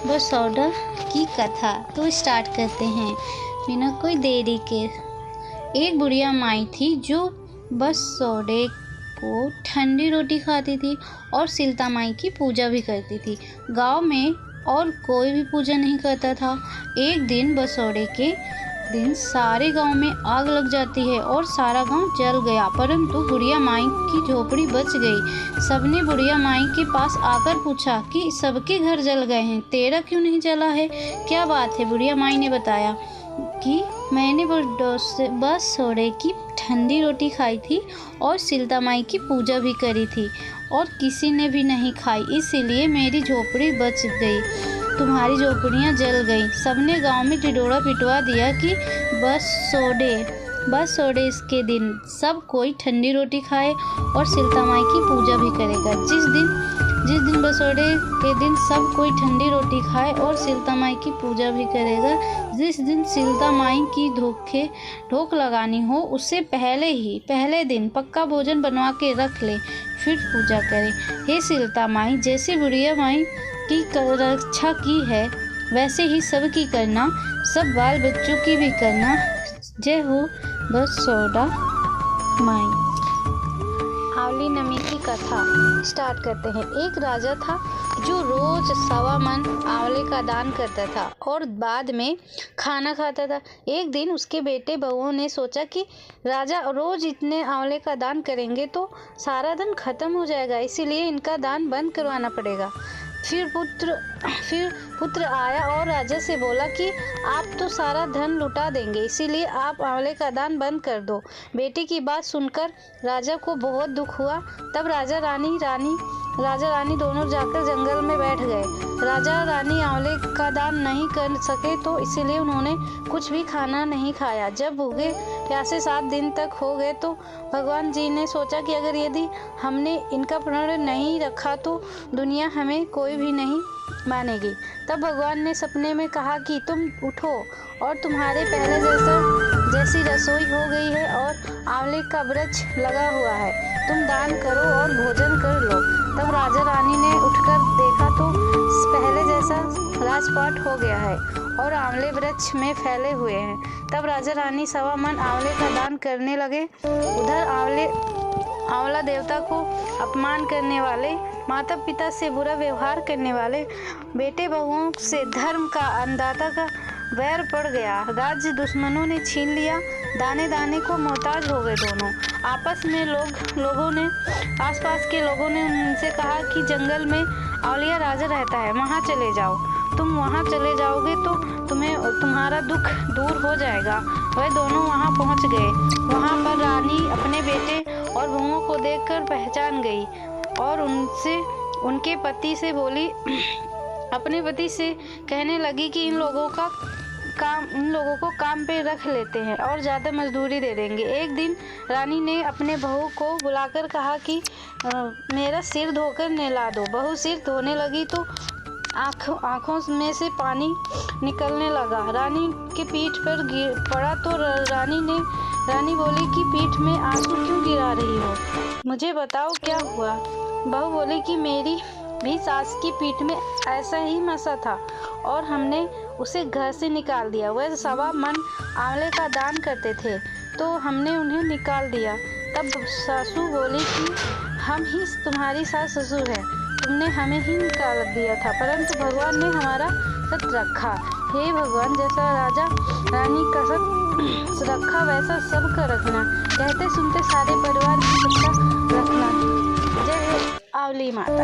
बसौदा की कथा तो स्टार्ट करते हैं बिना कोई देरी के। एक बुढ़िया माई थी जो बसौदे को ठंडी रोटी खाती थी और सीलता माई की पूजा भी करती थी। गांव में और कोई भी पूजा नहीं करता था। एक दिन बसौदे के दिन सारे गांव में आग लग जाती है और सारा गांव जल गया, परंतु बुढ़िया माई की झोपड़ी बच गई। सबने बुढ़िया माई के पास आकर पूछा कि सबके घर जल गए हैं, तेरा क्यों नहीं जला है, क्या बात है। बुढ़िया माई ने बताया कि मैंने बसौदे की ठंडी रोटी खाई थी और सीलता माई की पूजा भी करी थी और किसी ने भी नहीं खाई, इसीलिए मेरी झोपड़ी बच गई, तुम्हारी झोपड़ियाँ जल गई। सबने गांव में ढिढोरा पिटवा दिया कि बसौदे इसके दिन सब कोई ठंडी रोटी खाए और सीलता माई की पूजा भी करेगा। जिस दिन बसौदे के दिन सब कोई ठंडी रोटी खाए और सीलता माई की पूजा भी करेगा, जिस दिन सीलता माई की ढोक लगानी हो उससे पहले दिन पक्का भोजन बनवा के रख ले, फिर पूजा करे। हे सीलता माई, जैसे बुढ़िया माई की रक्षा की है वैसे ही सबकी करना, सब बाल बच्चों की भी करना। जय हो बसौदा माई। आंवली नमी की कथा स्टार्ट करते हैं। एक राजा था जो रोज 1.25 मन आंवले का दान करता था और बाद में खाना खाता था। एक दिन उसके बेटे बहुओं ने सोचा कि राजा रोज इतने आंवले का दान करेंगे तो सारा धन खत्म हो जाएगा, इसीलिए इनका दान बंद करवाना पड़ेगा। फिर पुत्र आया और राजा से बोला कि आप तो सारा धन लुटा देंगे, इसीलिए आप आंवले का दान बंद कर दो। बेटे की बात सुनकर राजा को बहुत दुख हुआ। तब राजा रानी दोनों जाकर जंगल में बैठ गए। राजा रानी आंवले का दान नहीं कर सके तो इसीलिए उन्होंने कुछ भी खाना नहीं खाया। जब भूखे प्यासे 7 दिन तक हो गए तो भगवान जी ने सोचा कि अगर यदि हमने इनका प्रण नहीं रखा तो दुनिया हमें कोई भी नहीं मानेगी। तब भगवान ने सपने में कहा कि तुम उठो और तुम्हारे पहले जैसी रसोई हो गई है और आंवले का वृक्ष लगा हुआ है, तुम दान करो और भोजन कर लो। तब राजा रानी ने उठकर देखा तो पहले जैसा राजपाट हो गया है और आंवले वृक्ष में फैले हुए हैं। तब राजा रानी 1.25 मन आंवले का दान करने लगे। उधर आंवला देवता को अपमान करने वाले, माता पिता से बुरा व्यवहार करने वाले बेटे बहुओं से धर्म का अन्नदाता का वैर पड़ गया। राज्य दुश्मनों ने छीन लिया, दाने दाने को मोहताज हो गए दोनों। आपस में आसपास के लोगों ने उनसे कहा कि जंगल में आंवलिया राजा रहता है, वहाँ चले जाओ। तुम वहाँ चले जाओगे तो तुम्हारा दुख दूर हो जाएगा। वह दोनों वहाँ पहुँच गए। वहाँ पर रानी अपने बेटे और बहुओं को देखकर पहचान गई और उनके पति से बोली, अपने पति से कहने लगी कि इन लोगों को काम पे रख लेते हैं और ज़्यादा मजदूरी दे देंगे। एक दिन रानी ने अपने बहू को बुलाकर कहा कि मेरा सिर धोकर नहला दो। बहू सिर धोने लगी तो आँखों में से पानी निकलने लगा। रानी के पीठ पर गिर पड़ा तो रानी बोली कि पीठ में आंसू क्यों गिरा रही हो, मुझे बताओ क्या हुआ। बहू बोली कि मेरी भी सास की पीठ में ऐसा ही मसा था और हमने उसे घर से निकाल दिया। वह 1.25 मन आंवले का दान करते थे तो हमने उन्हें निकाल दिया। तब सासू बोली कि हम ही तुम्हारी सास ससुर हैं, तुमने हमें ही निकाल दिया था, परंतु भगवान ने हमारा सत रखा। हे भगवान, जैसा राजा रानी का सत रखा वैसा सबका रखना, कहते सुनते सारे परिवार की सत्ता रखना। जय आंवली माता।